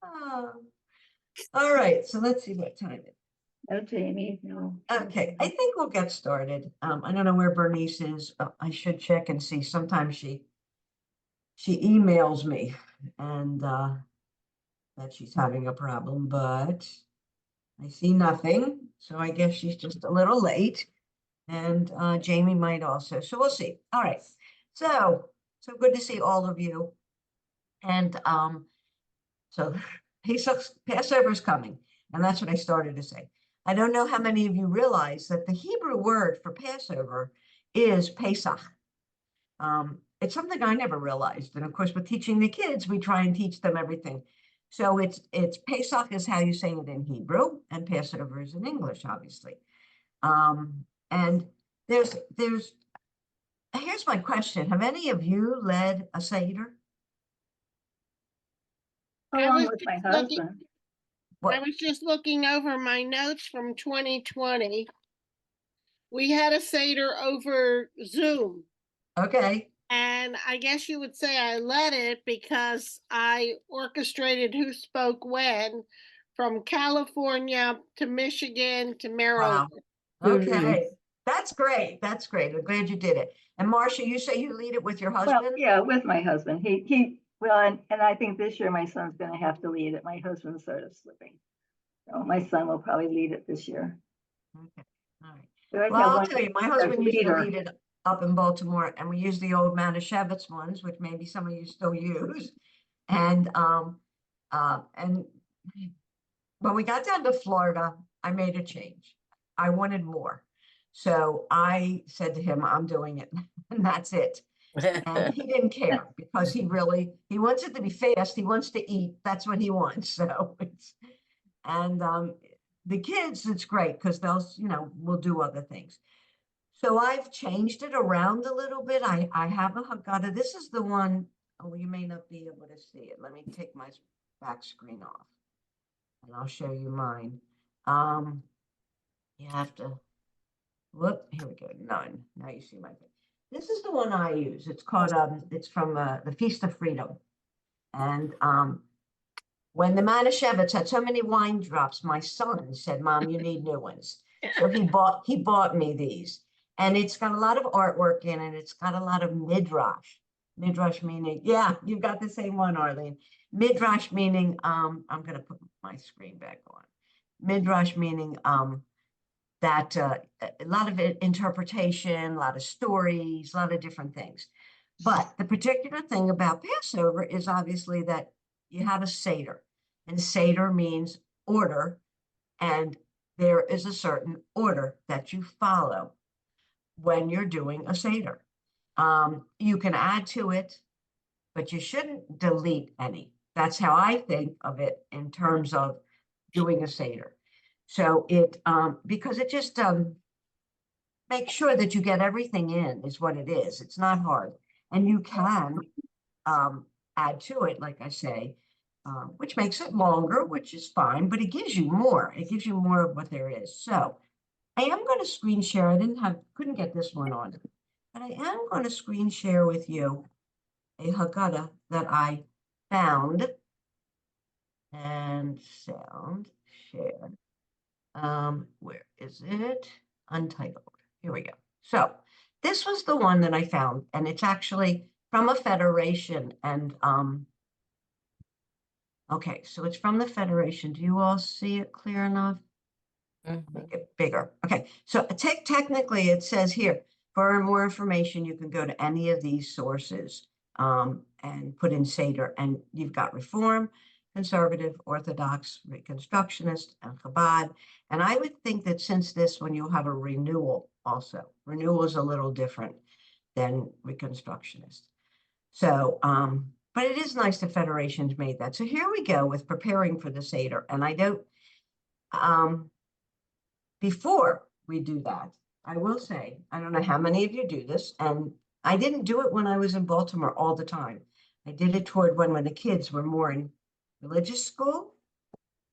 Oh. All right, so let's see what time it is. No, Jamie, no. Okay, I think we'll get started. I don't know where Bernice is. I should check and see. Sometimes she emails me and that she's having a problem, but I see nothing. So I guess she's just a little late. And Jamie might also. So we'll see. All right. So good to see all of you. And so Passover is coming, and that's what I started to say. I don't know how many of you realize that the Hebrew word for Passover is Pesach. It's something I never realized, and of course, with teaching the kids, we try and teach them everything. So it's Pesach is how you say it in Hebrew, and Passover is in English, obviously. And here's my question: have any of you led a Seder? Along with my husband. What? I was just looking over my notes from 2020. We had a Seder over Zoom. Okay. And I guess you would say I led it because I orchestrated who spoke when from California to Michigan to Maryland. Wow. Okay. That's great. That's great. I'm glad you did it. And Marcia, you say you lead it with your husband? Well, yeah, with my husband. Well, and I think this year my son's going to have to lead it. My husband's sort of slipping. So my son will probably lead it this year. Okay. All right. So Well, I'll tell you, my husband used to lead it up in Baltimore, and we used the old Manischewitz ones, which maybe some of you still use. And when we got down to Florida, I made a change. I wanted more. So I said to him, I'm doing it, and that's it. And he didn't care because he wants it to be fast. He wants to eat. That's what he wants. So the kids, it's great because they'll, will do other things. So I've changed it around a little bit. I have a Haggadah. This is the one, oh, you may not be able to see it. Let me take my back screen off and I'll show you mine. You have to, whoop, here we go, none. Now you see my thing. This is the one I use. It's called, it's from the Feast of Freedom. And when the Manischewitz had so many wine drops, my son said, Mom, you need new ones. So he bought me these. And it's got a lot of artwork in it. It's got a lot of midrash. Midrash meaning, yeah, you've got the same one, Arlene. Midrash meaning, I'm going to put my screen back on. Midrash meaning that a lot of interpretation, a lot of stories, a lot of different things. But the particular thing about Passover is obviously that you have a Seder, and Seder means order, and there is a certain order that you follow when you're doing a Seder. You can add to it, but you shouldn't delete any. That's how I think of it in terms of doing a Seder. So because it just makes sure that you get everything in is what it is. It's not hard. And you can add to it, like I say, which makes it longer, which is fine, but it gives you more. It gives you more of what there is. So I am going to screen share. I couldn't get this one on, but I am going to screen share with you a Haggadah that I found and sound share. Where is it? Untitled. Here we go. So this was the one that I found, and it's actually from a federation. And okay, so it's from the federation. Do you all see it clear enough? Make it bigger. Okay, so technically it says here, for more information, you can go to any of these sources and put in Seder, and you've got Reform, Conservative, Orthodox, Reconstructionist, and Chabad. And I would think that since this one, you'll have a renewal also. Renewal is a little different than Reconstructionist. So, but it is nice the federations made that. So here we go with preparing for the Seder. And I don't, before we do that, I will say, I don't know how many of you do this, and I didn't do it when I was in Baltimore all the time. I did it toward when the kids were more in religious school,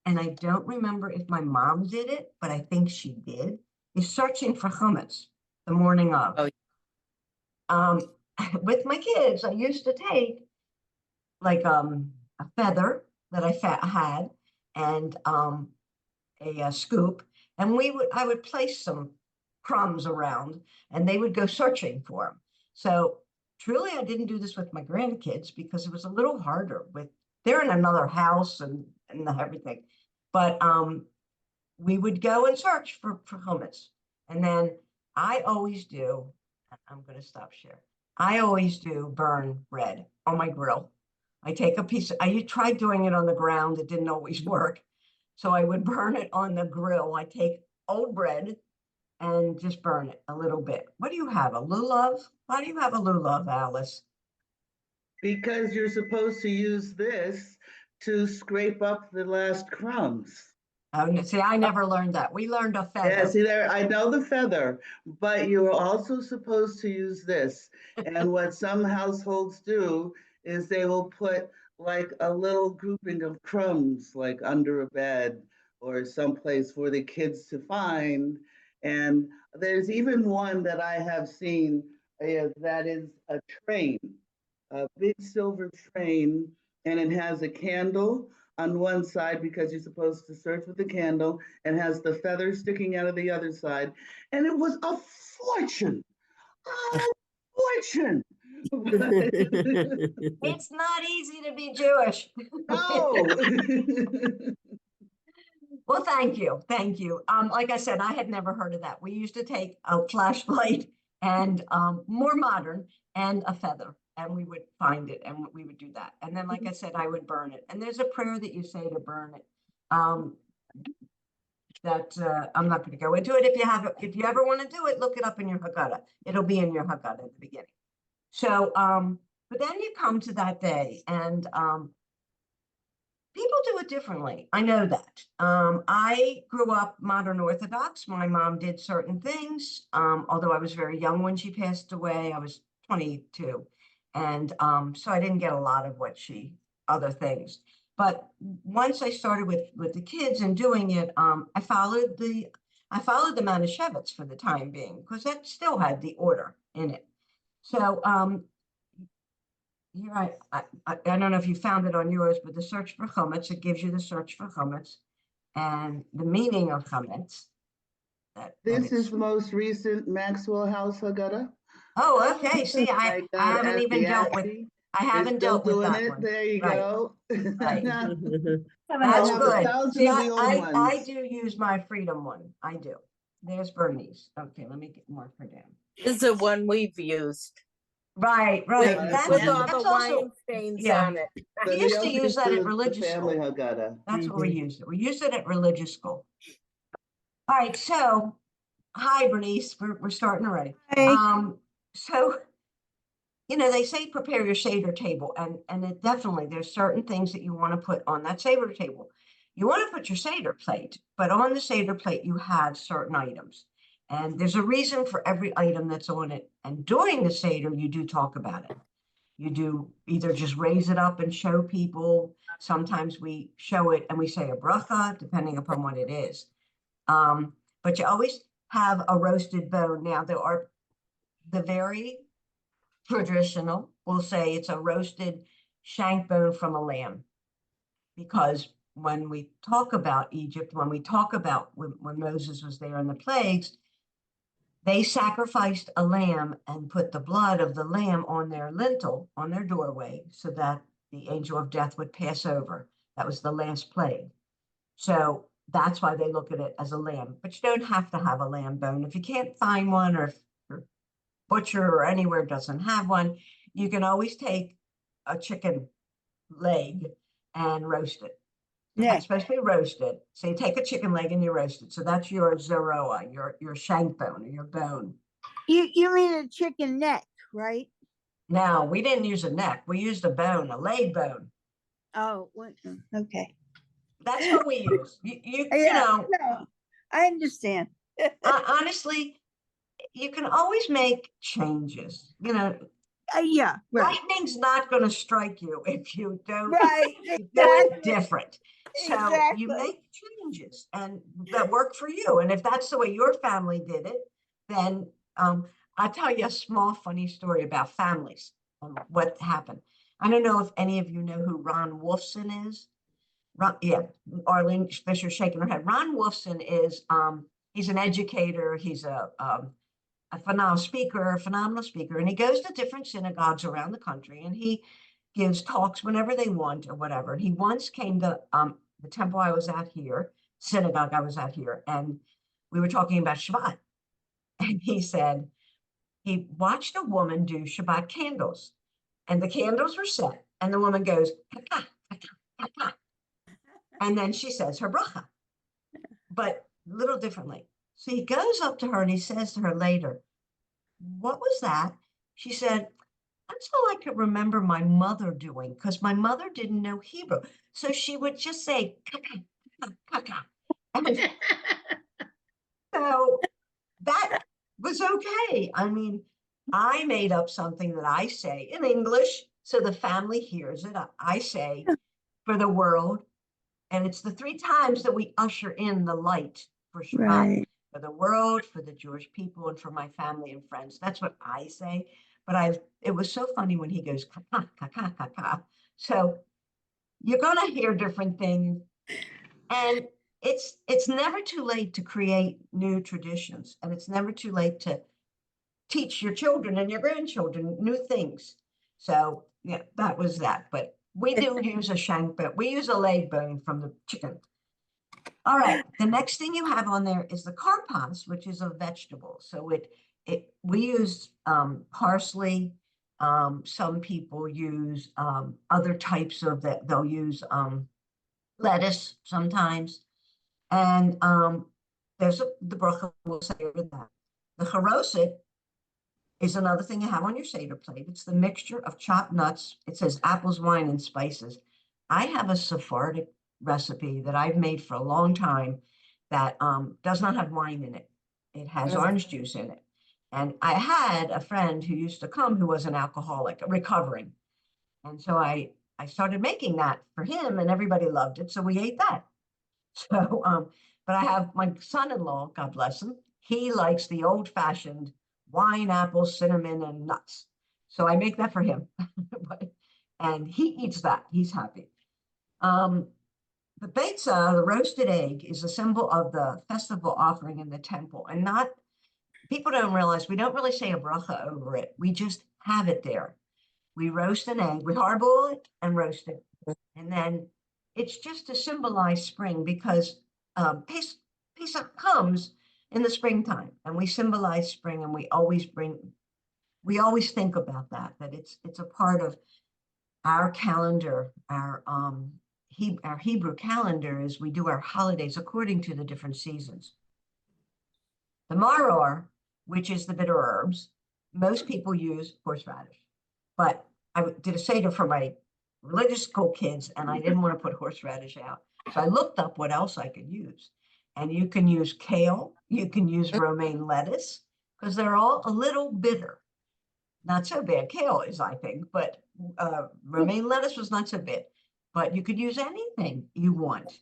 and I don't remember if my mom did it, but I think she did, is searching for hummus the morning of. With my kids, I used to take like a feather that I had and a scoop, and I would place some crumbs around, and they would go searching for them. So truly, I didn't do this with my grandkids because it was a little harder they're in another house and everything. But we would go and search for hummus. And then I always do, I'm going to stop share. I always do burn bread on my grill. I take a piece, I tried doing it on the ground. It didn't always work. So I would burn it on the grill. I take old bread and just burn it a little bit. What do you have, a lulav? Why do you have a lulav, Alice? Because you're supposed to use this to scrape up the last crumbs. Oh, see, I never learned that. We learned a Yeah, feather. see there, I know the feather, but you're also supposed to use this. And what some households do is they will put like a little grouping of crumbs, like under a bed or someplace for the kids to find. And there's even one that I have seen that is a train, a big silver train, and it has a candle on one side because you're supposed to search with the candle, and has the feather sticking out of the other side. And it was a fortune, a fortune. It's not easy to be Jewish. No. Well, thank you. Thank you. Like I said, I had never heard of that. We used to take a flashlight and more modern and a feather, and we would find it and we would do that. And then, like I said, I would burn it. And there's a prayer that you say to burn it. That I'm not going to go into it. If you ever want to do it, look it up in your Haggadah. It'll be in your Haggadah at the beginning. So, but then you come to that day, and people do it differently. I know that. I grew up modern Orthodox. My mom did certain things. Although I was very young when she passed away, I was 22. And so I didn't get a lot of other things. But once I started with the kids and doing it, I followed the Manischewitz for the time being, because that still had the order in it. So here I don't know if you found it on yours, but the search for chametz, it gives you the search for chametz and the meaning of chametz. This is the most recent Maxwell House Haggadah. Oh, okay. See, I haven't even dealt with. I haven't dealt with that one. There you Right. go. Right. That's That's have good. 1,000 See, of the old I ones. do use my freedom one. I do. There's Bernice. Okay, let me mark her down. Is the one we've used Right. with, That's with all that's the also, wine stains yeah. on it. We used to use that at religious family school. Haggadah. That's what we used it. We used it at religious school. All right, so hi Bernice, we're starting already. So they say prepare your Seder table, and it definitely there's certain things that you want to put on that Seder table. You want to put your Seder plate, but on the Seder plate you have certain items. And there's a reason for every item that's on it. And during the Seder, you do talk about it. You do either just raise it up and show people. Sometimes we show it and we say a bracha, depending upon what it is. But you always have a roasted bone. Now, there are the very traditional, we'll say it's a roasted shank bone from a lamb. Because when we talk about Egypt, when we talk about when Moses was there in the plagues, they sacrificed a lamb and put the blood of the lamb on their lintel, on their doorway, so that the angel of death would pass over. That was the last plague. So that's why they look at it as a lamb. But you don't have to have a lamb bone. If you can't find one, or if your butcher or anywhere doesn't have one, you can always take a chicken leg and roast it. Yeah. It's supposed to be roasted. So you take a chicken leg and you roast it. So that's your zeroa, your shank bone, or your bone. You mean a chicken neck, right? Now, we didn't use a neck. We used a bone, a leg bone. Oh, okay. That's what we use. You No, I understand. honestly, you can always make changes. Yeah, right. Lightning's not going to strike you if you don't Right. do it Exactly. different. So Exactly. you make changes and that work for you. And if that's the way your family did it, then I'll tell you a small funny story about families and what happened. I don't know if any of you know who Ron Wolfson is. Yeah, Arlene Fisher's shaking her head. Ron Wolfson is, he's an educator. He's a phenomenal speaker, and he goes to different synagogues around the country, and he gives talks whenever they want or whatever. And he once came to the temple I was at here, synagogue I was at here, and we were talking about Shabbat. And he said he watched a woman do Shabbat candles, and the candles were set, and the woman goes, "Kaka, kaka, kaka." And then she says her bracha, but a little differently. So he goes up to her and he says to her later, "What was that?" She said, "That's all I could remember my mother doing, because my mother didn't know Hebrew. So she would just say, kaka, kaka, kaka." And so that was okay. I mean, I made up something that I say in English, so the family hears it. I say for the world, and it's the 3 times that we usher in the light for Shabbat. Right. For the world, for the Jewish people, and for my family and friends. That's what I say. But it was so funny when he goes, "Kaka, kaka, kaka." So you're gonna hear different things. And it's never too late to create new traditions. And it's never too late to teach your children and your grandchildren new things. So yeah, that was that. But we do use a shank bone. We use a leg bone from the chicken. All right, the next thing you have on there is the karpas, which is a vegetable. So we use parsley. Some people use other types of that. They'll use lettuce sometimes. And there's the bracha we'll say over that. The charoset is another thing you have on your Seder plate. It's the mixture of chopped nuts. It says apples, wine, and spices. I have a Sephardic recipe that I've made for a long time that does not have wine in it. It has orange juice in it. And I had a friend who used to come who was an alcoholic, recovering. And so I started making that for him, and everybody loved it. So we ate that. So, but I have my son-in-law, God bless him, he likes the old-fashioned wine, apples, cinnamon, and nuts. So I make that for him. And he eats that. He's happy. The beitza, the roasted egg, is a symbol of the festival offering in the temple. And people don't realize we don't really say a bracha over it. We just have it there. We roast an egg, we hard-boil it and roast it. And then it's just to symbolize spring, because Pesach comes in the springtime, and we symbolize spring, and we always think about that it's a part of our calendar, our Hebrew calendar, is we do our holidays according to the different seasons. The maror, which is the bitter herbs, most people use horseradish, but I did a Seder for my religious school kids, and I didn't want to put horseradish out. So I looked up what else I could use. And you can use kale, you can use romaine lettuce, because they're all a little bitter. Not so bad. Kale is, I think, but romaine lettuce was not so bad. But you could use anything you want.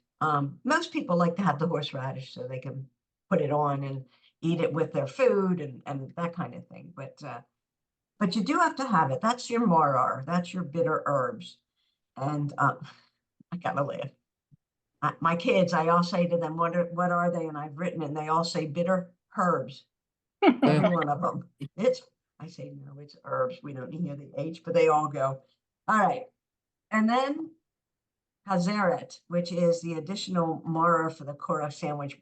Most people like to have the horseradish so they can put it on and eat it with their food and that kind of thing. But you do have to have it. That's your maror. That's your bitter herbs. And I gotta laugh. My kids, I all say to them, what are they? And I've written it, and they all say bitter herbs. Every one of them. I say, no, it's herbs. We don't hear the H, but they all go. All right. And then hazeret, which is the additional maror for the korach sandwich.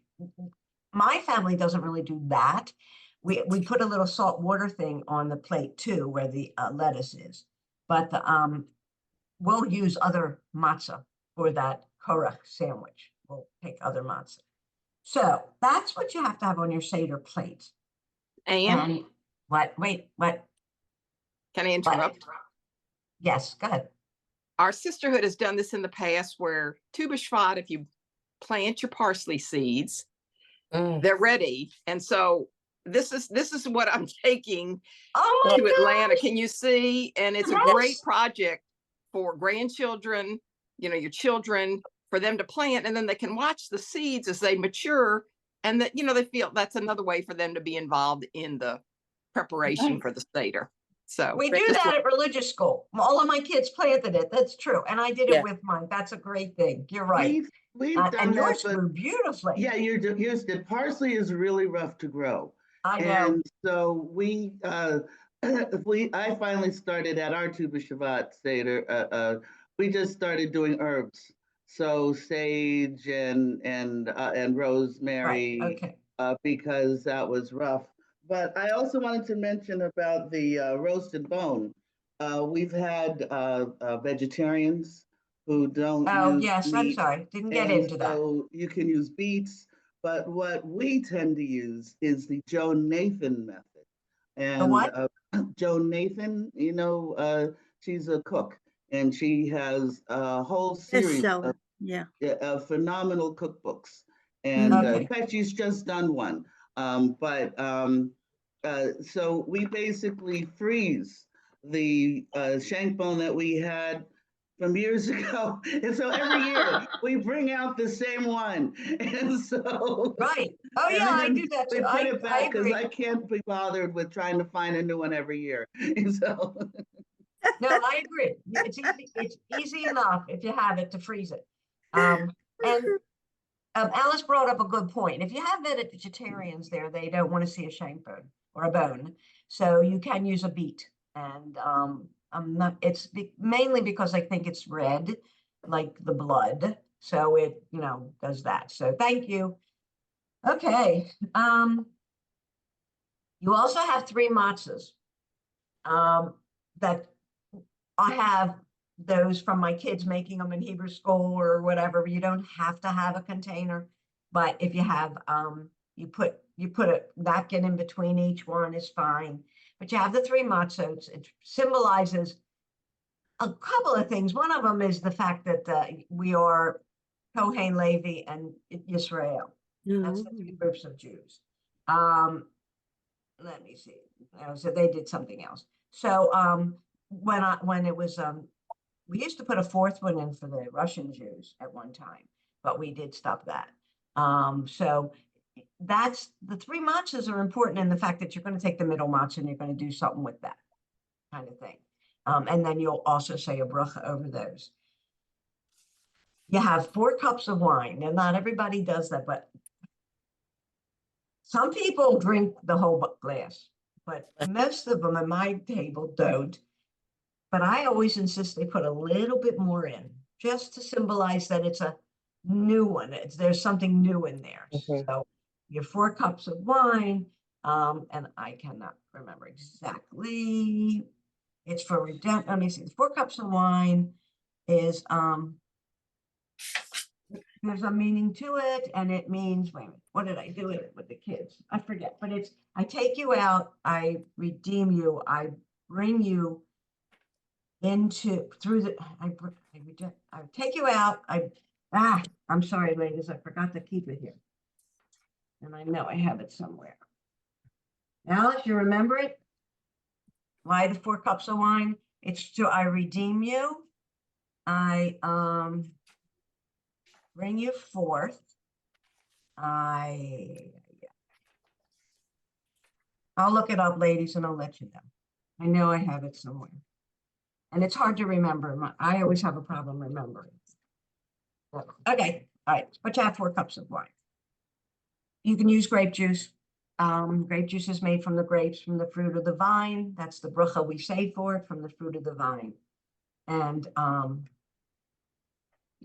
My family doesn't really do that. We put a little salt water thing on the plate too, where the lettuce is. But we'll use other matzah for that korach sandwich. We'll pick other matzah. So that's what you have to have on your Seder plate. And What? can I interrupt? Yes, go ahead. Our sisterhood has done this in the past where Tu B'Shvat, if you plant your parsley seeds, they're ready. And so this is what I'm taking to Atlanta. Can you see? And it's a great project for grandchildren, your children, for them to plant, and then they can watch the seeds as they mature, and that they feel that's another way for them to be involved in the preparation for the Seder. So. We do just that at religious school. All of my kids planted it. That's true. And I did it Yeah. with mine. That's a great thing. You're right. We've done And that, yours but grew beautifully. yeah, yours did. Parsley is really rough to grow. I know. And so I finally started at our Tu B'Shavat Seder. We just started doing herbs. So sage and rosemary, Right. Okay. because that was rough. But I also wanted to mention about the roasted bone. We've had vegetarians who don't Oh, use yes. I'm meat, sorry. Didn't get and into that. so you can use beets. But what we tend to use is the Joe Nathan method. The And what? Joe Nathan, she's a cook, and she has a whole series Bestseller. Yeah. of phenomenal cookbooks. And Okay. in fact, she's just done one. So we basically freeze the shank bone that we had from years ago. And so every year we bring out the same one. And so, Right. Oh, and yeah, I then do that we too. put it I back because agree. I can't be bothered with trying to find a new one every year. And so, No, I agree. It's easy enough if you have it to freeze it. And Alice brought up a good point. If you have vegetarians there, they don't want to see a shank bone or a bone. So you can use a beet. And I'm not, mainly because I think it's red, like the blood. So it, does that. So thank you. Okay. You also have 3 matzahs that I have those from my kids making them in Hebrew school or whatever. You don't have to have a container, but if you have, you put a napkin in between each one is fine. But you have the 3 matzos. It symbolizes a couple of things. One of them is the fact that we are Kohen, Levi, and Yisrael. That's the 3 groups of Jews. Let me see. So they did something else. So when it was we used to put a 4th one in for the Russian Jews at one time, but we did stop that. So that's the 3 matzahs are important in the fact that you're going to take the middle matzah and you're going to do something with that kind of thing. And then you'll also say a bracha over those. You have 4 cups of wine. Now, not everybody does that, but some people drink the whole glass, but most of them at my table don't. But I always insist they put a little bit more in, just to symbolize that it's a new one. There's something new in there. Mhm. So your 4 cups of wine, and I cannot remember exactly. It's for redemption. Let me see. 4 cups of wine is there's a meaning to it, and it means, wait a minute, what did I do with the kids? I forget, but it's, I take you out, I redeem you, I bring you through the, I take you out, I'm sorry, ladies, I forgot to keep it here. And I know I have it somewhere. Alice, you remember it? Why the 4 cups of wine? It's to, I redeem you, I bring you forth. I'll look it up, ladies, and I'll let you know. I know I have it somewhere. And it's hard to remember. I always have a problem remembering. Okay, all right, but you have 4 cups of wine. You can use grape juice. Grape juice is made from the grapes, from the fruit of the vine. That's the bracha we say for it, from the fruit of the vine. And you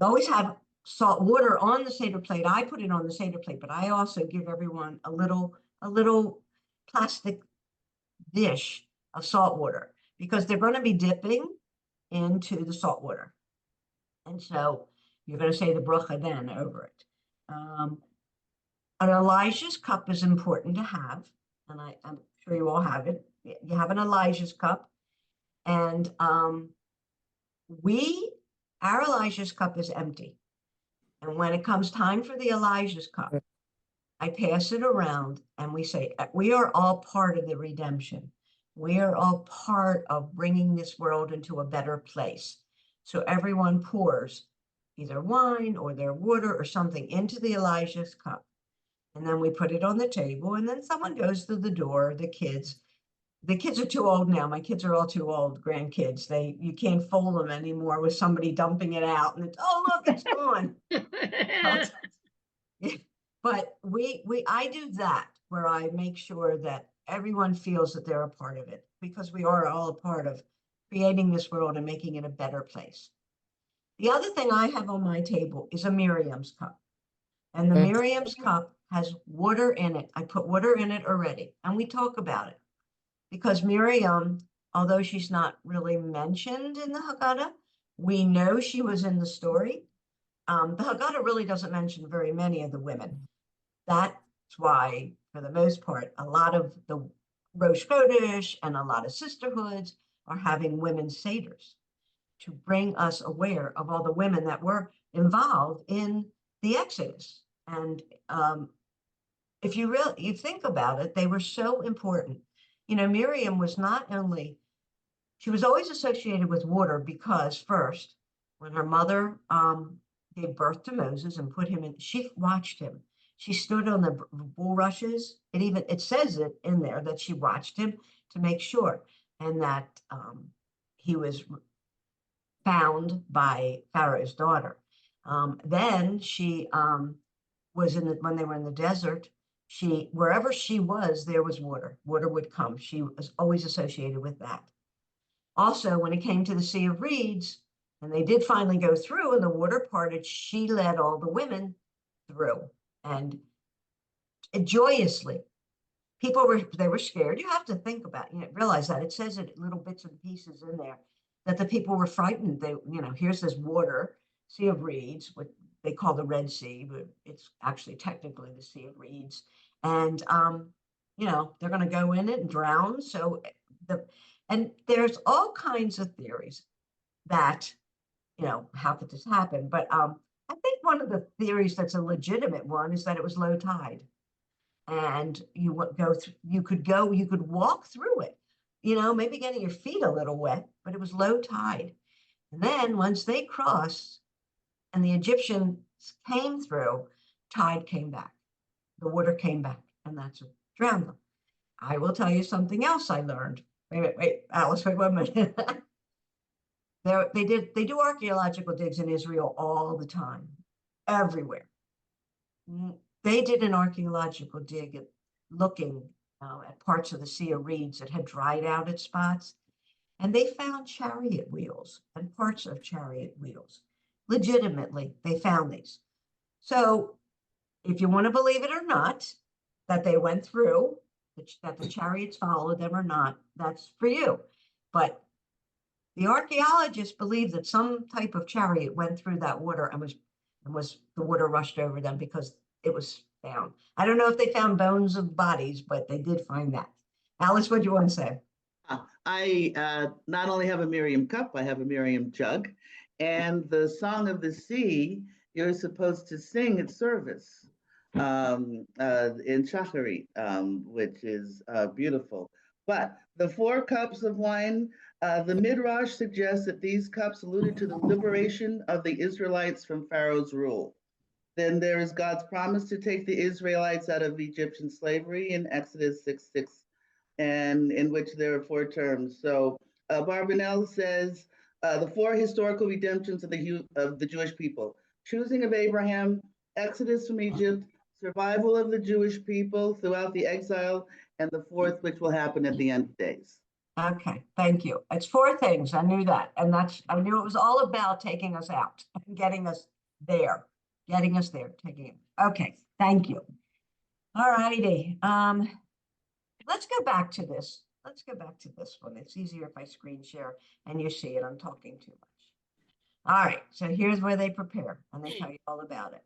always have salt water on the Seder plate. I put it on the Seder plate, but I also give everyone a little plastic dish of salt water because they're going to be dipping into the salt water. And so you're going to say the bracha then over it. An Elijah's cup is important to have, and I'm sure you all have it. You have an Elijah's cup, and our Elijah's cup is empty. And when it comes time for the Elijah's cup, I pass it around and we say, we are all part of the redemption. We are all part of bringing this world into a better place. So everyone pours either wine or their water or something into the Elijah's cup. And then we put it on the table, and then someone goes through the door, the kids, the kids are too old now. My kids are all too old, grandkids. You can't fold them anymore with somebody dumping it out and it's, oh, look, it's gone. But I do that where I make sure that everyone feels that they're a part of it, because we are all a part of creating this world and making it a better place. The other thing I have on my table is a Miriam's cup. And the Miriam's cup has water in it. I put water in it already, and we talk about it. Because Miriam, although she's not really mentioned in the Haggadah, we know she was in the story. The Haggadah really doesn't mention very many of the women. That's why, for the most part, a lot of the Rosh Chodesh and a lot of sisterhoods are having women's seders to bring us aware of all the women that were involved in the Exodus. And if you think about it, they were so important. You know, Miriam was not only, she was always associated with water because first, when her mother gave birth to Moses and put him in, she watched him. She stood on the bulrushes. It says it in there that she watched him to make sure, and that he was found by Pharaoh's daughter. Then she was when they were in the desert, wherever she was, there was water. Water would come. She was always associated with that. Also, when it came to the Sea of Reeds, and they did finally go through and the water parted, she led all the women through, and joyously. They were scared. You have to think about, realize that it says it little bits and pieces in there, that the people were frightened. They, here's this water, Sea of Reeds, what they call the Red Sea, but it's actually technically the Sea of Reeds. And, they're going to go in it and drown. So and there's all kinds of theories that, how could this happen? But I think one of the theories that's a legitimate one is that it was low tide. And you could walk through it, maybe getting your feet a little wet, but it was low tide. And then once they crossed and the Egyptians came through, tide came back, the water came back, and that's what drowned them. I will tell you something else I learned. Wait, Alice, wait 1 minute. They do archaeological digs in Israel all the time, everywhere. They did an archaeological dig looking at parts of the Sea of Reeds that had dried out at spots, and they found chariot wheels and parts of chariot wheels. Legitimately, they found these. So if you want to believe it or not, that they went through, that the chariots followed them or not, that's for you. But the archaeologists believe that some type of chariot went through that water and was the water rushed over them because it was found. I don't know if they found bones of bodies, but they did find that. Alice, what do you want to say? I not only have a Miriam cup, I have a Miriam jug. And the Song of the Sea, you're supposed to sing at service in Shacharit, which is beautiful. But the 4 cups of wine, the Midrash suggests that these cups alluded to the liberation of the Israelites from Pharaoh's rule. Then there is God's promise to take the Israelites out of Egyptian slavery in Exodus 6:6, and in which there are 4 terms. So Barbanel says the 4 historical redemptions of the Jewish people: choosing of Abraham, Exodus from Egypt, survival of the Jewish people throughout the exile, and the 4th, which will happen at the end of days. Okay, thank you. It's 4 things. I knew that. And I knew it was all about taking us out and getting us there, taking it. Okay, thank you. All righty. Let's go back to this. Let's go back to this one. It's easier if I screen share and you see it. I'm talking too much. All right, so here's where they prepare and they tell you all about it.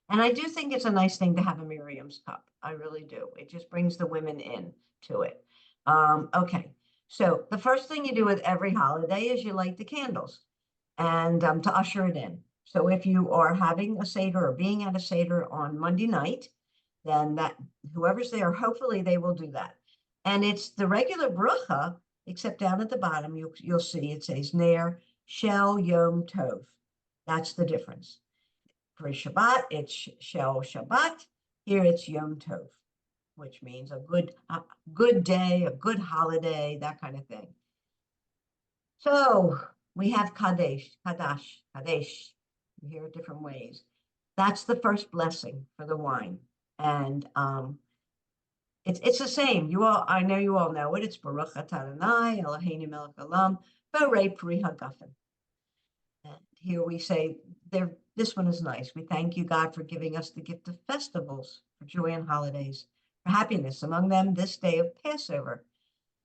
And I do think it's a nice thing to have a Miriam's cup. I really do. It just brings the women in to it. Okay, so the first thing you do with every holiday is you light the candles and to usher it in. So if you are having a Seder or being at a Seder on Monday night, then that whoever's there, hopefully they will do that. And it's the regular bracha, except down at the bottom, you'll see it says Ner Shel Yom Tov. That's the difference. For Shabbat, it's Shel Shabbat. Here it's Yom Tov. which means a good day, a good holiday, that kind of thing. So we have Kadesh, Kadash, Kadesh. You hear it different ways. That's the first blessing for the wine. And it's the same. I know you all know it. It's Baruch atah Adonai Eloheinu melech haolam borei pri hagafen. And here we say, this one is nice. We thank you, God, for giving us the gift of festivals, for joy and holidays, for happiness. Among them, this day of Passover,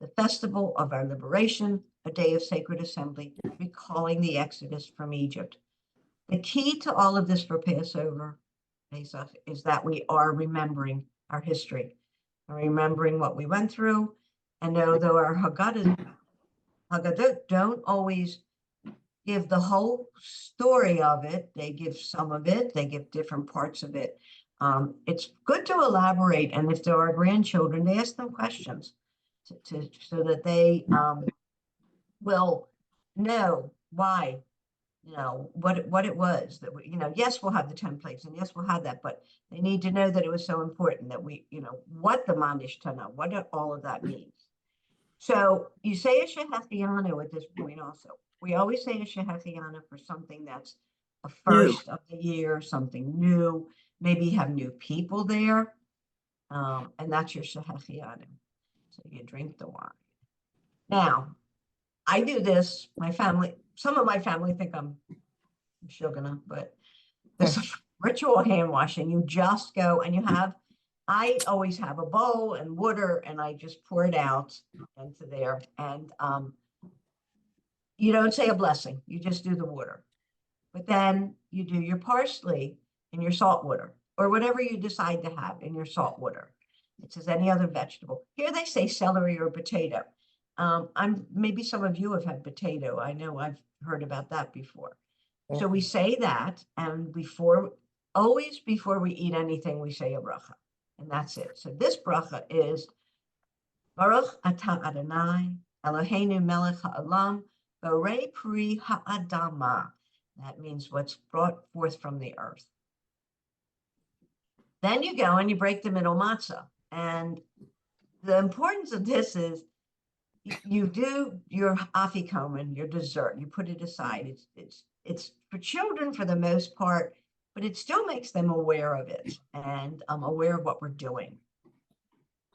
the festival of our liberation, a day of sacred assembly, recalling the Exodus from Egypt. The key to all of this for Passover, Pesach, is that we are remembering our history, and remembering what we went through. And although our Haggadot don't always give the whole story of it, they give some of it, they give different parts of it. It's good to elaborate, and if there are grandchildren, they ask them questions so that they will know why, what it was that we, yes, we'll have the 10 plagues, and yes, we'll have that, but they need to know that it was so important that we, what the Manish Tana, what all of that means. So you say a Shehechianu at this point also. We always say a Shehechianu for something that's a first of the year, something new. Maybe you have new people there, and that's your Shehechianu. So you drink the wine. Now, I do this. Some of my family think I'm shugana, but this is ritual hand washing. You just go and I always have a bowl and water, and I just pour it out into there. And you don't say a blessing, you just do the water. But then you do your parsley in your salt water, or whatever you decide to have in your salt water. It says any other vegetable. Here they say celery or potato. Maybe some of you have had potato. I know I've heard about that before. So we say that, and always before we eat anything, we say a bracha, and that's it. So this bracha is Baruch atah Adonai Eloheinu melech haolam borei pri ha'adama. That means what's brought forth from the earth. Then you go and you break the middle matzah, and the importance of this is you do your afikomen, your dessert, you put it aside. It's for children for the most part, but it still makes them aware of it and aware of what we're doing.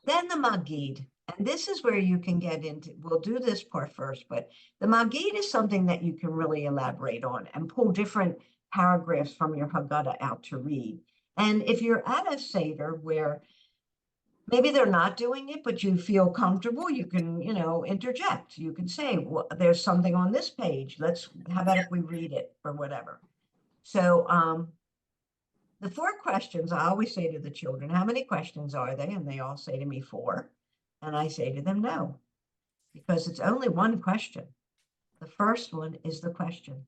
Then the Magid, and this is where you can get into, we'll do this part first, but the Magid is something that you can really elaborate on and pull different paragraphs from your Haggadah out to read. And if you're at a Seder where maybe they're not doing it, but you feel comfortable, you can, interject. You can say, well, there's something on this page. How about if we read it or whatever? So the 4 questions, I always say to the children, how many questions are they? And they all say to me 4. And I say to them, no, because it's only one question. The first one is the question.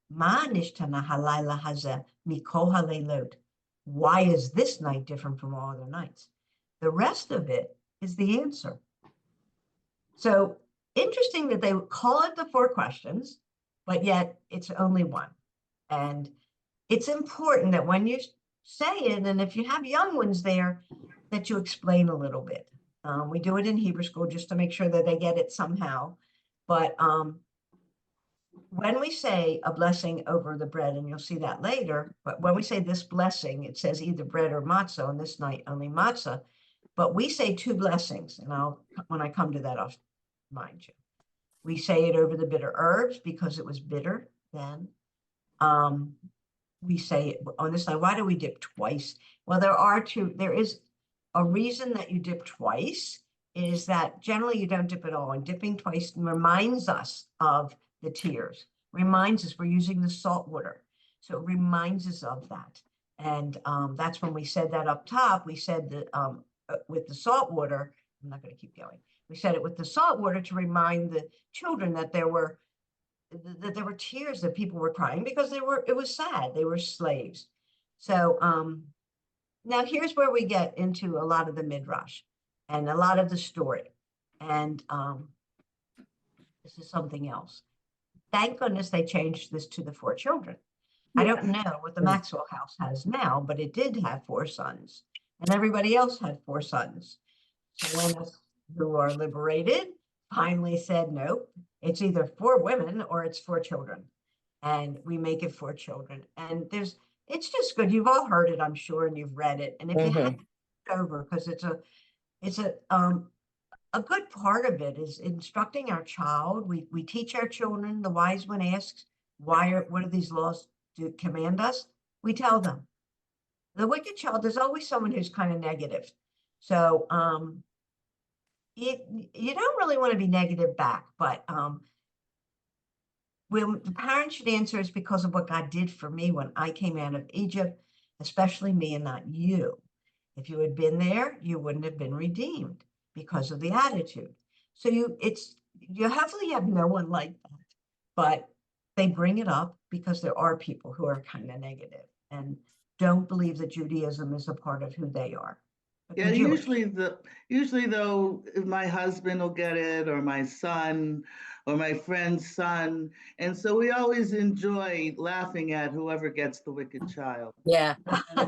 Ma nishtana halayla hazeh mikol haleilot? Why is this night different from all other nights? The rest of it is the answer. So interesting that they call it the 4 questions, but yet it's only one. And it's important that when you say it, and if you have young ones there, that you explain a little bit. We do it in Hebrew school just to make sure that they get it somehow. But when we say a blessing over the bread, and you'll see that later, but when we say this blessing, it says either bread or matzah, and this night only matzah. But we say 2 blessings, and when I come to that, I'll remind you. We say it over the bitter herbs because it was bitter then. We say it on this night. Why do we dip twice? Well, there is a reason that you dip twice, is that generally you don't dip at all, and dipping twice reminds us of the tears, reminds us we're using the salt water. So it reminds us of that. And that's when we said that up top. We said that with the salt water, I'm not going to keep going. We said it with the salt water to remind the children that there were tears, that people were crying because it was sad. They were slaves. So now here's where we get into a lot of the midrash and a lot of the story. And this is something else. Thank goodness they changed this to the 4 children. I don't know what the Maxwell house has now, but it did have 4 sons, and everybody else had 4 sons. So when us who are liberated finally said, nope, it's either for women or it's for children. And we make it for children. And it's just good. You've all heard it, I'm sure, and you've read it. And if you have it over, because it's a good part of it is instructing our child. We teach our children. The wise one asks, what do these laws command us? We tell them. The wicked child, there's always someone who's kind of negative. So you don't really want to be negative back, but when the parents should answer is because of what God did for me when I came out of Egypt, especially me and not you. If you had been there, you wouldn't have been redeemed because of the attitude. So you hopefully have no one like that, but they bring it up because there are people who are kind of negative and don't believe that Judaism is a part of who they are. But Yeah, they're Jewish. usually though, my husband will get it, or my son, or my friend's son. And so we always enjoy laughing at whoever gets the wicked child. Yeah.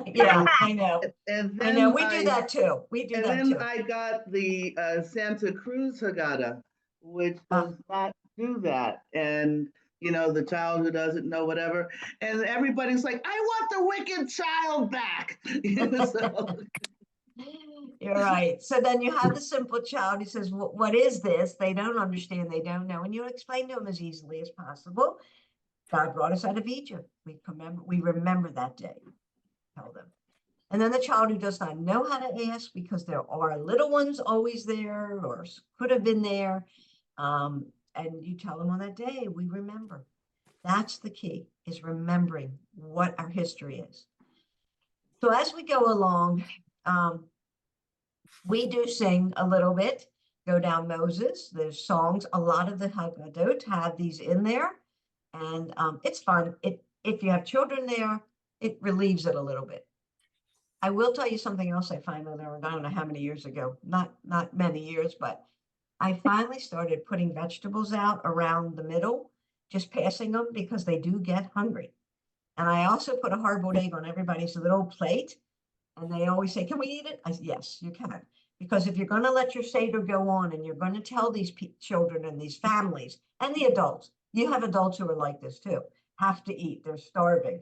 Yeah, I know. And I then know. We do that too. We do and that then too. I got the Santa Cruz Haggadah, which does not do that. And the child who doesn't know whatever, and everybody's like, I want the wicked child back. So, You're right. So then you have the simple child who says, what is this? They don't understand. They don't know. And you explain to them as easily as possible. God brought us out of Egypt. We remember that day. Tell them. And then the child who does not know how to ask because there are little ones always there or could have been there. And you tell them on that day, we remember. That's the key, is remembering what our history is. So as we go along, we do sing a little bit, go down Moses. There's songs. A lot of the Haggadot have these in there. And it's fun. If you have children there, it relieves it a little bit. I will tell you something else I finally learned, I don't know how many years ago, not many years, but I finally started putting vegetables out around the middle, just passing them because they do get hungry. And I also put a hard-boiled egg on everybody's little plate. And they always say, can we eat it? I said, yes, you can. Because if you're going to let your Seder go on and you're going to tell these children and these families and the adults, you have adults who are like this too, have to eat, they're starving.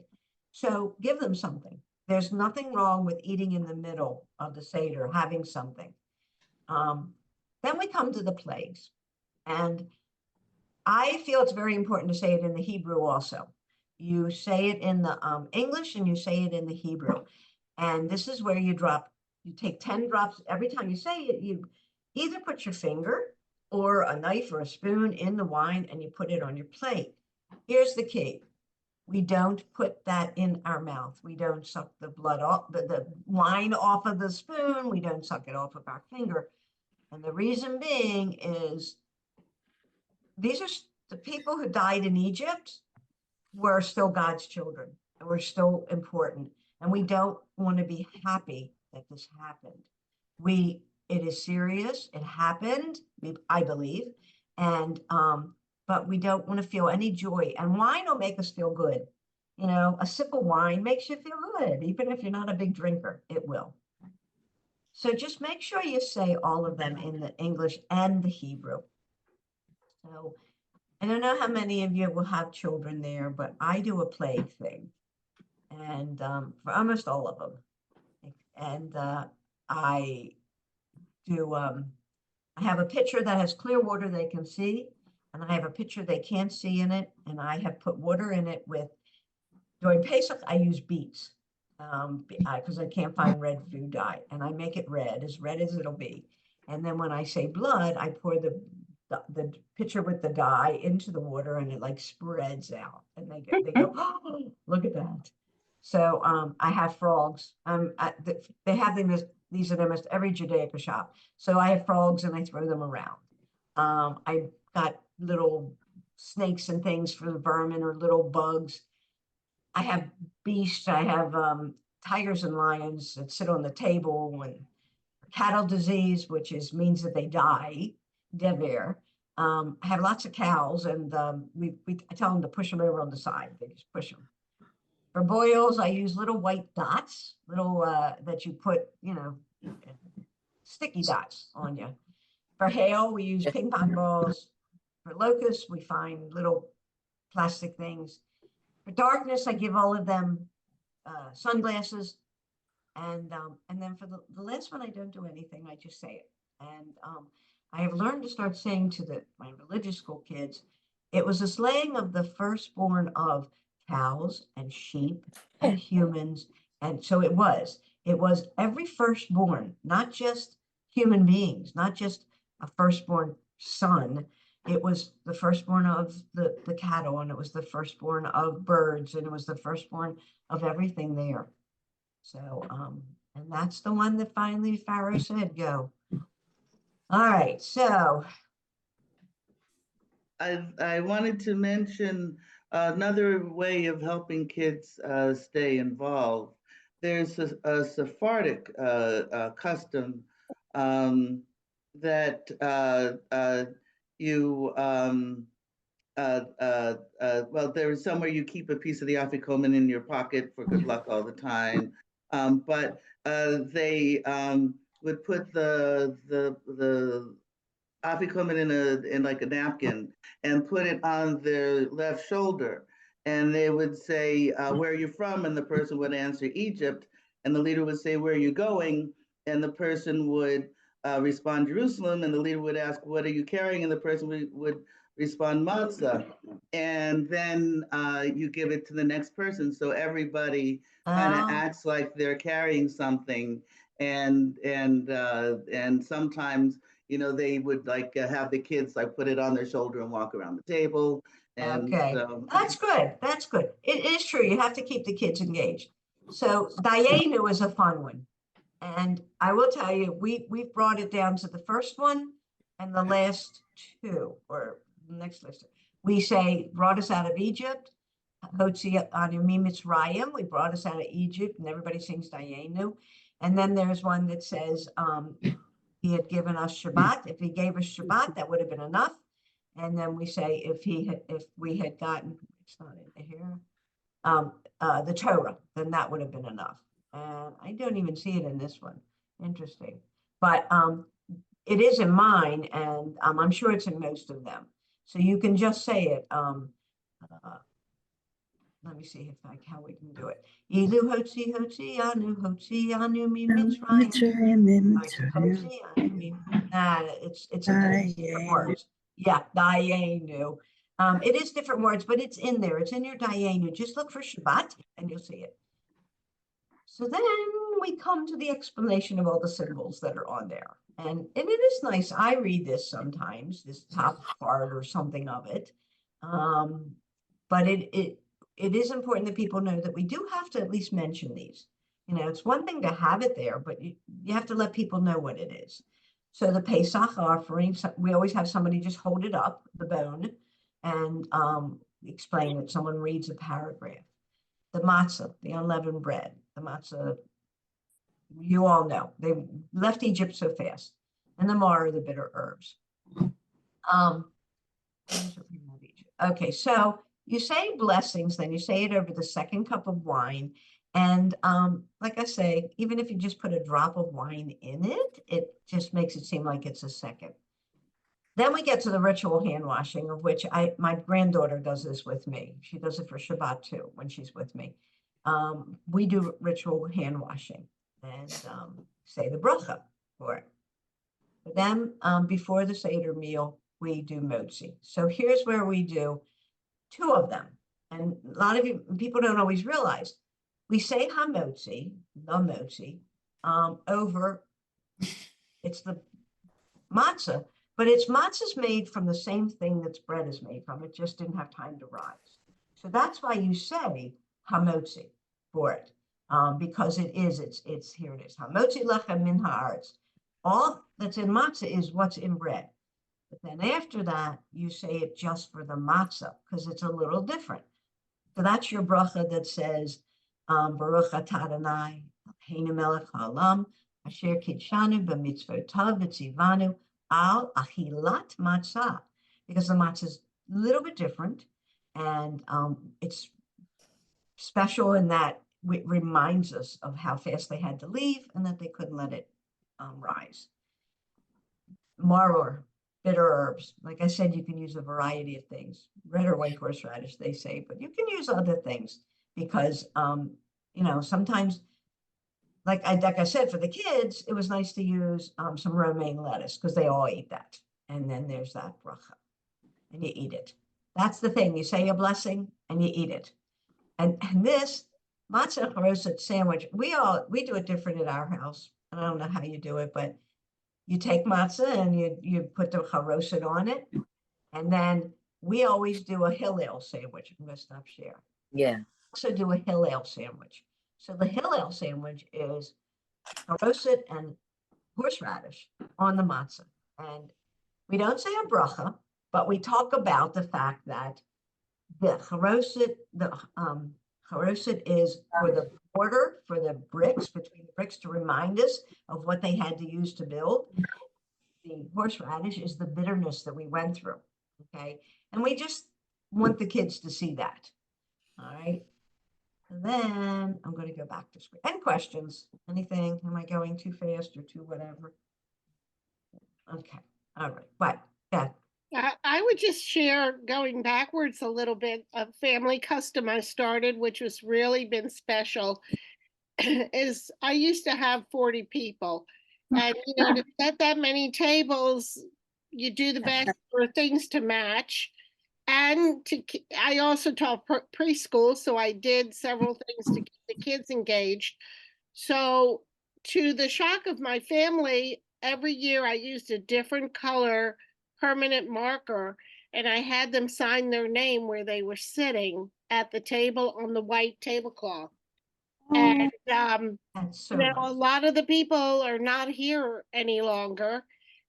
So give them something. There's nothing wrong with eating in the middle of the Seder, having something. Then we come to the plagues. And I feel it's very important to say it in the Hebrew also. You say it in the English and you say it in the Hebrew. And this is where you take 10 drops. Every time you say it, you either put your finger or a knife or a spoon in the wine and you put it on your plate. Here's the key. We don't put that in our mouth. We don't suck the blood off, the wine off of the spoon. We don't suck it off of our finger. And the reason being is these are the people who died in Egypt were still God's children and we're still important. And we don't want to be happy that this happened. It is serious. It happened, I believe. And, but we don't want to feel any joy. And wine will make us feel good. A sip of wine makes you feel good. Even if you're not a big drinker, it will. So just make sure you say all of them in the English and the Hebrew. So I don't know how many of you will have children there, but I do a plague thing. And for almost all of them. And I do, I have a pitcher that has clear water they can see, and I have a pitcher they can't see in it, and I have put water in it during Pesach, I use beets, because I can't find red food dye, and I make it red as it'll be. And then when I say blood, I pour the pitcher with the dye into the water, and it like spreads out, and they go, oh, look at that. So I have frogs. They have these at almost every Judaica shop. So I have frogs and I throw them around. I got little snakes and things for the vermin or little bugs. I have beasts. I have tigers and lions that sit on the table. And cattle disease, which means that they die, dever. I have lots of cows, and I tell them to push them over on the side. They just push them. For boils, I use little white dots, that you put, sticky dots on you. For hail, we use ping pong balls. For locusts, we find little plastic things. For darkness, I give all of them sunglasses. And then for the last one, I don't do anything. I just say it. And I have learned to start saying to my religious school kids, it was a slaying of the firstborn of cows and sheep and humans. And so it was every firstborn, not just human beings, not just a firstborn son. It was the firstborn of the cattle, and it was the firstborn of birds, and it was the firstborn of everything there. So, and that's the one that finally Pharaoh said, go. All right, so. I wanted to mention another way of helping kids stay involved. There's a Sephardic custom that you well, there is somewhere you keep a piece of the afikomen in your pocket for good luck all the time. But they would put the afikomen in like a napkin and put it on their left shoulder. And they would say, where are you from? And the person would answer Egypt. And the leader would say, where are you going? And the person would respond Jerusalem. And the leader would ask, what are you carrying? And the person would respond matzah. And then you give it to the next person. So everybody kind of acts like they're carrying something. And sometimes, you know, they would like have the kids like put it on their shoulder and walk around the table. And okay, so, that's good. That's good. It is true. You have to keep the kids engaged. So Dayenu is a fun one. And I will tell you, we've brought it down to the first one and the last two, or the next list. We say, brought us out of Egypt. Hotzi anu mitzrayim. We brought us out of Egypt, and everybody sings Dayenu. And then there's one that says, he had given us Shabbat. If he gave us Shabbat, that would have been enough. And then we say, if we had gotten, it's not in here, the Torah, then that would have been enough. And I don't even see it in this one. Interesting. But it is in mine, and I'm sure it's in most of them. So you can just say it. Let me see how we can do it. Ilu hotzi anu mi mitzrayim. It's different words. Yeah, Dayenu. It is different words, but it's in there. It's in your Dayenu. Just look for Shabbat and you'll see it. So then we come to the explanation of all the symbols that are on there. And it is nice. I read this sometimes, this top part or something of it. But it is important that people know that we do have to at least mention these. You know, it's one thing to have it there, but you have to let people know what it is. So the Pesach offering, we always have somebody just hold it up, the bone, and explain it. Someone reads a paragraph. The matzah, the unleavened bread, the matzah, you all know. They left Egypt so fast. And the maror, the bitter herbs. Okay, so you say blessings, then you say it over the second cup of wine. And like I say, even if you just put a drop of wine in it, it just makes it seem like it's a second. Then we get to the ritual hand washing, of which my granddaughter does this with me. She does it for Shabbat too, when she's with me. We do ritual hand washing and say the bracha for it. But then before the Seder meal, we do motzi. So here's where we do two of them. And a lot of people don't always realize. We say hamotzi, the motzi, over, it's the matzah, but it's matzah's made from the same thing that's bread is made from. It just didn't have time to rise. So that's why you say hamotzi for it, because it's here it is. Hamotzi lechem min haaretz. All that's in matzah is what's in bread. But then after that, you say it just for the matzah, because it's a little different. So that's your bracha that says, Baruch atah Adonai, Eloheinu melech haolam, asher kidshanu b'mitzvotav v'tzivanu al achilat matzah. Because the matzah is a little bit different, and it's special in that it reminds us of how fast they had to leave and that they couldn't let it rise. maror, bitter herbs. Like I said, you can use a variety of things, red or white horseradish, they say, but you can use other things because, you know, sometimes, like I said, for the kids, it was nice to use some romaine lettuce because they all eat that. And then there's that bracha, and you eat it. That's the thing. You say a blessing and you eat it. And this matzah charoset sandwich, we do it different at our house. I don't know how you do it, but you take matzah and you put the charoset on it. And then we always do a hillel sandwich. I'm gonna stop share. Yeah. Also do a hillel sandwich. So the hillel sandwich is charoset and horseradish on the matzah. And we don't say a bracha, but we talk about the fact that the charoset is for the border, for the bricks, between the bricks, to remind us of what they had to use to build. The horseradish is the bitterness that we went through, okay? And we just want the kids to see that, all right? And then I'm going to go back to screen. And questions, anything? Am I going too fast or too whatever? Okay, all right, but yeah. I would just share, going backwards a little bit, a family custom I started, which has really been special, is I used to have 40 people. And, you know, to set that many tables, you do the best for things to match. And I also taught preschool, so I did several things to keep the kids engaged. So, to the shock of my family, every year I used a different color permanent marker, and I had them sign their name where they were sitting at the table on the white tablecloth. And That's so now a nice. lot of the people are not here any longer.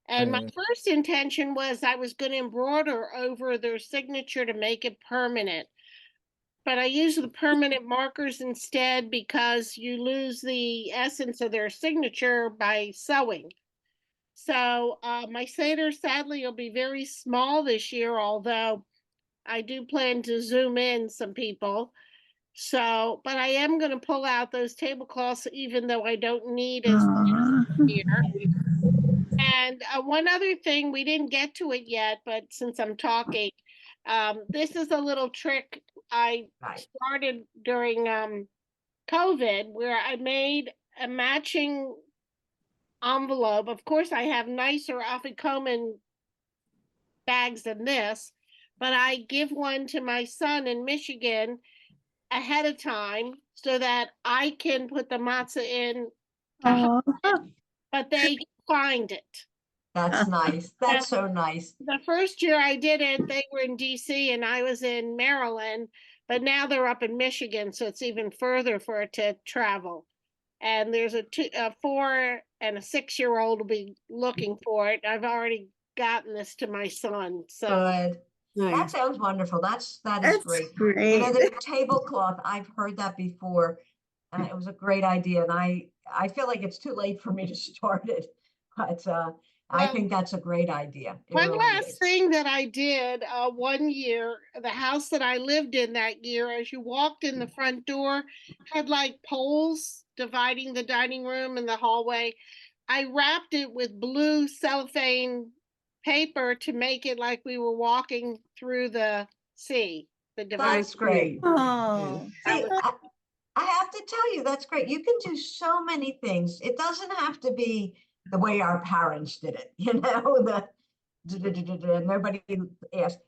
And my first intention was I was going to embroider over their signature to make it permanent. But I use the permanent markers instead because you lose the essence of their signature by sewing. So my Seder sadly will be very small this year, although I do plan to zoom in some people. So, but I am going to pull out those tablecloths, even though I don't need as many here. And one other thing, we didn't get to it yet, but since I'm talking, this is a little trick I Right. started during COVID, where I made a matching envelope. Of course, I have nicer afikoman bags than this, but I give one to my son in Michigan ahead of time so that I can put the matzah in, but they find it. That's nice. That's so nice. The first year I did it, they were in DC and I was in Maryland, but now they're up in Michigan, so it's even further for it to travel. And there's a 4 and a 6-year-old will be looking for it. I've already gotten this to my son. So Good. That Nice. sounds wonderful. that is That's great. great. You know, the tablecloth, I've heard that before, and it was a great idea. And I feel like it's too late for me to start it, but I Well, think that's a great idea. It one really last is. thing that I did one year, the house that I lived in that year, as you walked in the front door, had like poles dividing the dining room and the hallway. I wrapped it with blue cellophane paper to make it like we were walking through the sea, the divide. That's great. Oh, See, I have to tell you, that's great. You can do so many things. It doesn't have to be the way our parents did it, you know, nobody asked.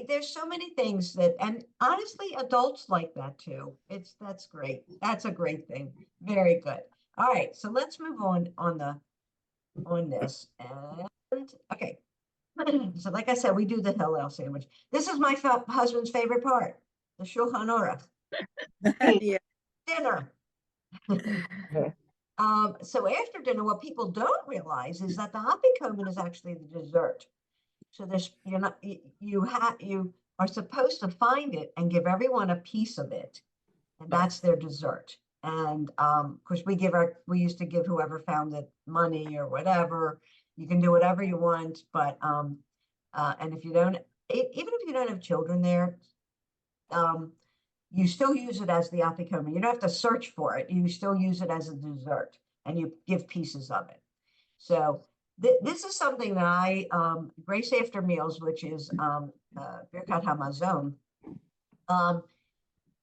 There's so many things that, and honestly, adults like that too. That's great. That's a great thing. Very good. All right, so let's move on this. And okay. So like I said, we do the Hillel sandwich. This is my husband's favorite part, the Shulchan Aruch. yeah. Dinner. So after dinner, what people don't realize is that the afikomen is actually the dessert. So there's you are supposed to find it and give everyone a piece of it, and that's their dessert. And of course, we used to give whoever found it money or whatever. You can do whatever you want, but and if you don't, even if you don't have children there, you still use it as the afikomen. You don't have to search for it. You still use it as a dessert, and you give pieces of it. So This is something that I, Grace After Meals, which is Birkat Hamazon,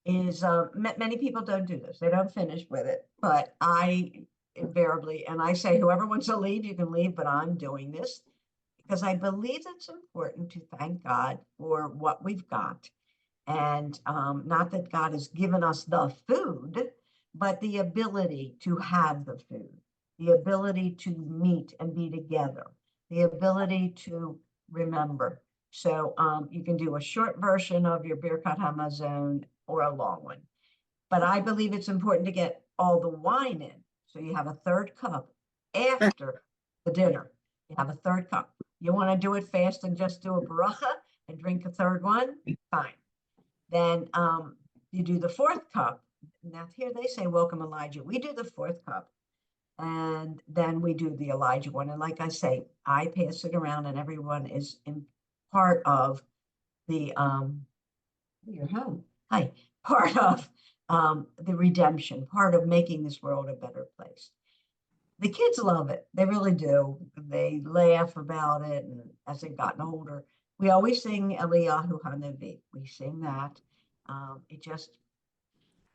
is many people don't do this. They don't finish with it, but I invariably, and I say, whoever wants to leave, you can leave, but I'm doing this because I believe it's important to thank God for what we've got. And not that God has given us the food, but the ability to have the food, the ability to meet and be together, the ability to remember. So you can do a short version of your Birkat Hamazon or a long one. But I believe it's important to get all the wine in. So you have a third cup after the dinner. You have a third cup. You want to do it fast and just do a bracha and drink a third one? Fine. Then you do the fourth cup. Now here they say, welcome Elijah. We do the fourth cup. And then we do the Elijah one. And like I say, I pass it around and everyone is in part of the, you're home. Hi. Part of the redemption, part of making this world a better place. The kids love it. They really do. They laugh about it. And as they've gotten older, we always sing Eliyahu Hanavi. We sing that. It just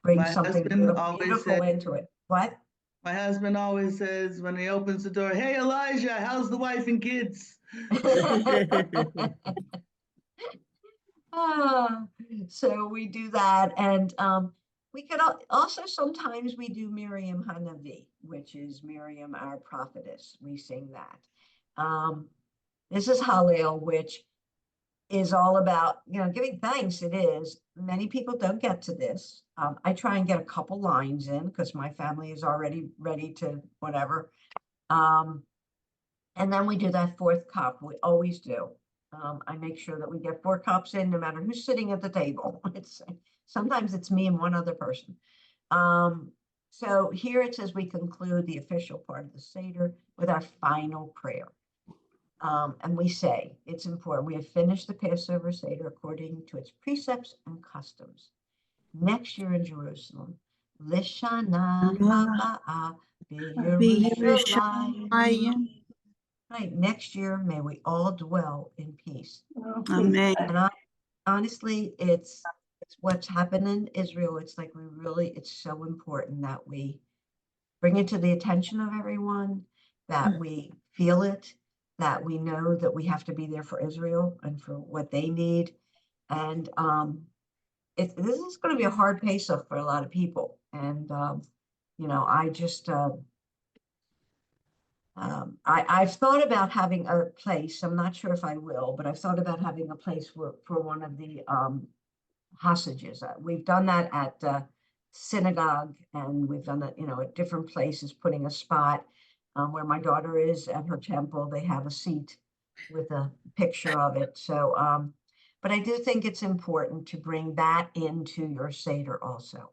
brings My something husband always beautiful said, into it. What? my husband always says when he opens the door, "Hey Elijah, how's the wife and kids?" So we do that. And we could also sometimes we do Miriam Hanavi, which is Miriam, our prophetess. We sing that. This is Hallel, which is all about, giving thanks. It is. Many people don't get to this. I try and get a couple lines in because my family is already ready to whatever. And then we do that fourth cup. We always do. I make sure that we get 4 cups in, no matter who's sitting at the table. Sometimes it's me and one other person. So here it says we conclude the official part of the Seder with our final prayer. And we say, it's important, we have finished the Passover Seder according to its precepts and customs. Next year in Jerusalem, Lishana Haba'ah B'Yerushalayim. Right, next year, may we all dwell in peace. Oh, Amen. And honestly, it's what's happened in Israel. It's like it's so important that we bring it to the attention of everyone, that we feel it, that we know that we have to be there for Israel and for what they need. And this is going to be a hard pace-up for a lot of people. And, I just, I've thought about having a place. I'm not sure if I will, but I've thought about having a place for one of the hostages. We've done that at synagogue, and we've done that, at different places, putting a spot where my daughter is at her temple. They have a seat with a picture of it. So, but I do think it's important to bring that into your Seder also,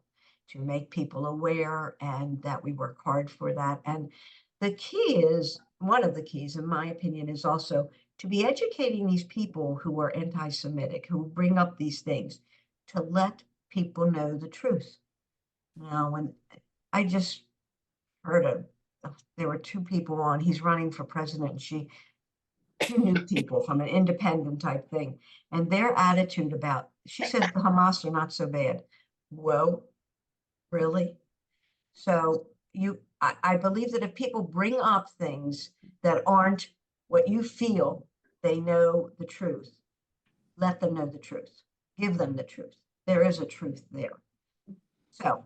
to make people aware and that we work hard for that. And the key is, one of the keys, in my opinion, is also to be educating these people who are anti-Semitic, who bring up these things, to let people know the truth. Now, when I just heard there were 2 people on, he's running for president, and 2 new people from an independent type thing, and their attitude about, she said the Hamas are not so bad. Whoa, really? So I believe that if people bring up things that aren't what you feel, they know the truth. Let them know the truth. Give them the truth. There is a truth there. So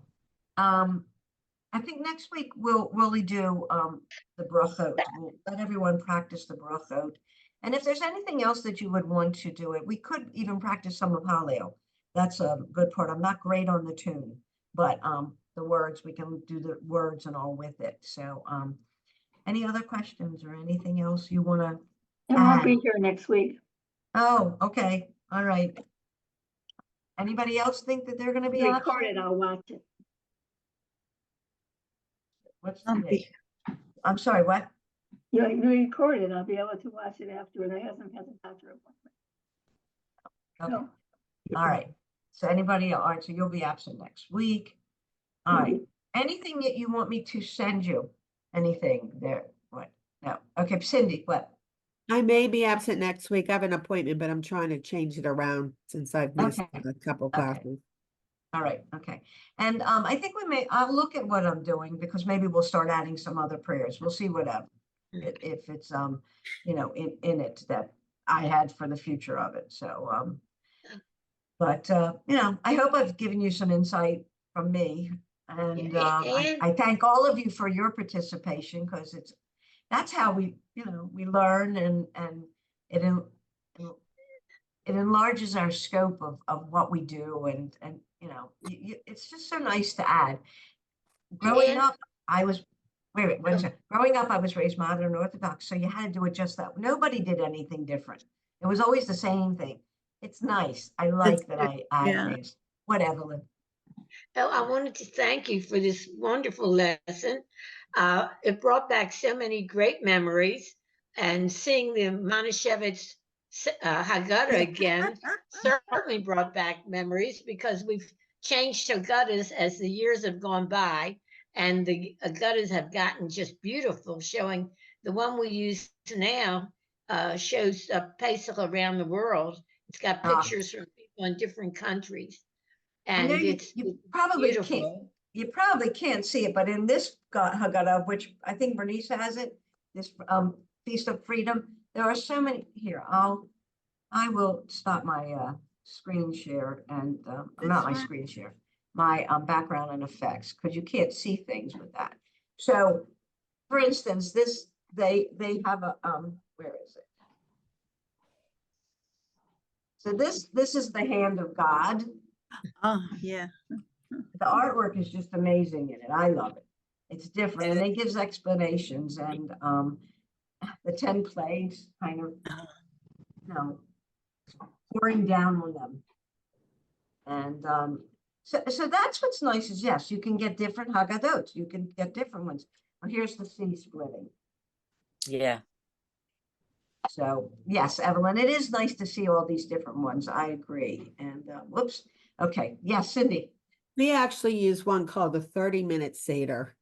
I think next week we'll really do the brachot. We'll let everyone practice the brachot. And if there's anything else that you would want to do it, we could even practice some of Hallel. That's a good part. I'm not great on the tune, but the words, we can do the words and all with it. So any other questions or anything else you want to? I won't be here next week. Oh, okay. All right. Anybody else think that they're going to be Recorded, absent? I'll watch it. What's I'll the be date? I'm sorry, what? You record it, I'll be able to watch it afterward. I hasn't had a doctor appointment. Okay. No. All right. So anybody, all right, so you'll be absent next week. All right. Anything that you want me to send you? Anything there? What? No, okay, Cindy, what? I may be absent next week. I have an appointment, but I'm trying to change it around since I've missed Okay. a couple Okay. classes. All right, okay. And I think I'll look at what I'm doing because maybe we'll start adding some other prayers. We'll see whatever. If it's, you know, in it that I had for the future of it. So, but, you know, I hope I've given you some insight from me. And I thank all of you for your participation because that's how we, you know, we learn and it enlarges our scope of what we do and you know, it's just so nice to add. Growing up, I was, wait, one second. Growing up, I was raised modern Orthodox, so you had to do it just that. Nobody did anything different. It was always the same thing. It's nice. I like that I add Yeah. things. What, Evelyn? Oh, I wanted to thank you for this wonderful lesson. It brought back so many great memories, and seeing the Manischewitz Haggadah again certainly brought back memories because we've changed Haggadahs as the years have gone by, and the Haggadahs have gotten just beautiful, showing the one we use now shows Pesach around the world. It's got Ah. pictures from people in different countries. I know And you probably can't, beautiful. you probably can't see it, but in this Haggadah, which I think Bernice has it, this Feast of Freedom, there are so many here. I will stop my screen share and not my screen share, my background and effects, because you can't see things with that. So, for instance, this they have a where is it? So this is the hand of God. Oh, yeah. The artwork is just amazing in it. I love it. It's different, and it gives explanations and the 10 plagues kind of, you know, pouring down on them. And so that's what's nice is yes, you can get different Haggadot. You can get different ones. Well, here's the sea splitting. Yeah. So yes, Evelyn, it is nice to see all these different ones. I agree. And whoops. Okay. Yes, Cindy. We actually use one called the 30-minute Seder.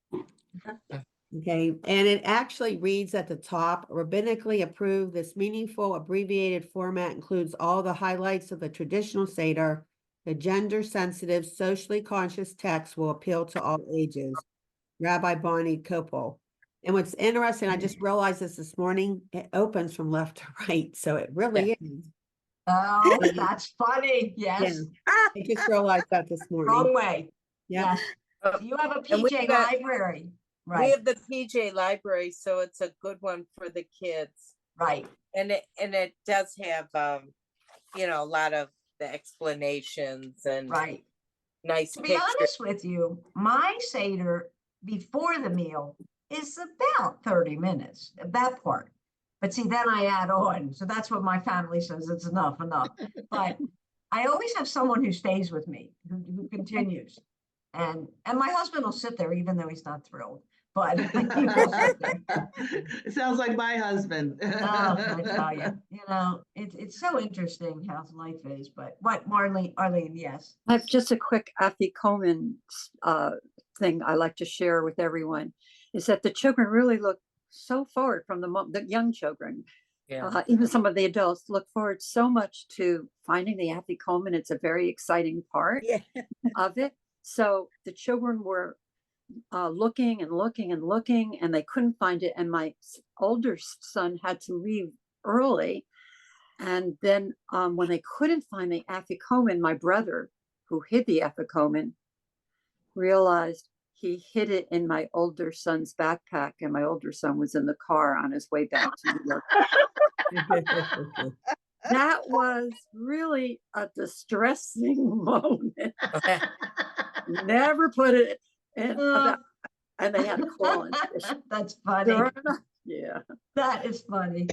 Okay, and it actually reads at the top, rabbinically approved. This meaningful abbreviated format includes all the highlights of the traditional Seder. The gender-sensitive, socially conscious text will appeal to all ages. Rabbi Barney Kopel. And what's interesting, I just realized this morning, it opens from left to right, so it really is. Oh, that's funny. Yes. I just realized that this Wrong morning. way. Yeah. Yes. So you have a And we PJ got- library. We Right. have the PJ library, so it's a good one for the kids. Right. And it does have you know, a lot of the explanations and Right. nice To be pictures. honest with you, my Seder before the meal is about 30 minutes, that part. But see, then I add on. So that's what my family says, it's enough. But I always have someone who stays with me, who continues. And my husband will sit there even though he's not thrilled. But he will sit there. It sounds like my husband. Oh, I tell you know, it's so interesting how life is. But what, Arlene, yes. I have just a quick afikomen thing I like to share with everyone, is that the children really look so forward from the young children. Yeah. Even some of the adults look forward so much to finding the afikomen. It's a very exciting part of it. So the children were looking and looking and looking, and they couldn't find it. And my older son had to leave early. And then when they couldn't find the afikomen, my brother, who hid the afikomen, realized he hid it in my older son's backpack, and my older son was in the car on his way back to New York. That was really a distressing moment. Never put it in, and they had to call and That's funny. yeah. That is funny.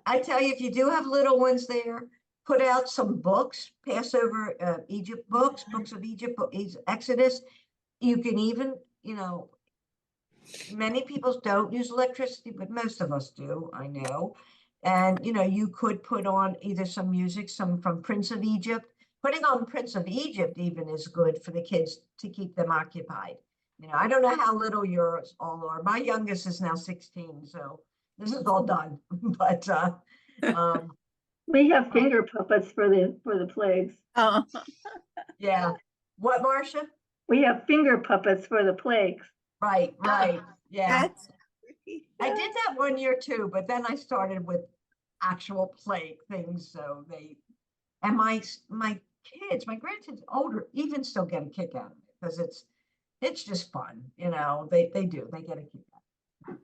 I tell you, if you do have little ones there, put out some books, Passover Egypt books, books of Egypt, Exodus. You can even, you know, many people don't use electricity, but most of us do, I know. And, you know, you could put on either some music, some from Prince of Egypt. Putting on Prince of Egypt even is good for the kids to keep them occupied. You know, I don't know how little yours all are. My youngest is now 16, so this is all done. But We have finger puppets for the plagues. Oh, yeah. What, Marcia? We have finger puppets for the plagues. Right, right. Yeah. that's. I did that one year too, but then I started with actual plague things. So and my kids, my grandkids older, even still get a kick out of it because it's just fun. You know, they get a kick out.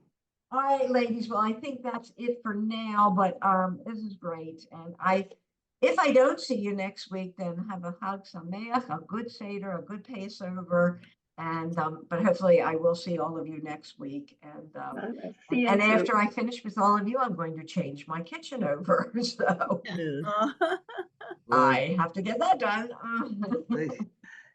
All right, ladies. Well, I think that's it for now, but this is great. And if I don't see you next week, then have a Hag Sameach, a good Seder, a good Passover. And but hopefully I will see all of you next week. And after I finish with all of you, I'm going to change my kitchen over. So I have to get that done.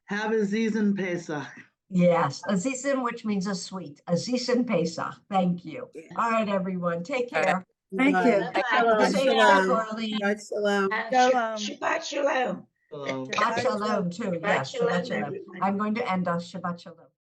Have a season Pesach. Yes, Azizim, which means a sweet. Azizim Pesach. Thank you. All right, everyone. Take care. Thank you. Shabbat Safe shalom. trip, Arlene. Shabbat shalom. Shabbat shalom. Hello. Shabbat shalom too. Yes, Shabbat Shabbat shalom, shalom. everyone. I'm going to end on Shabbat shalom.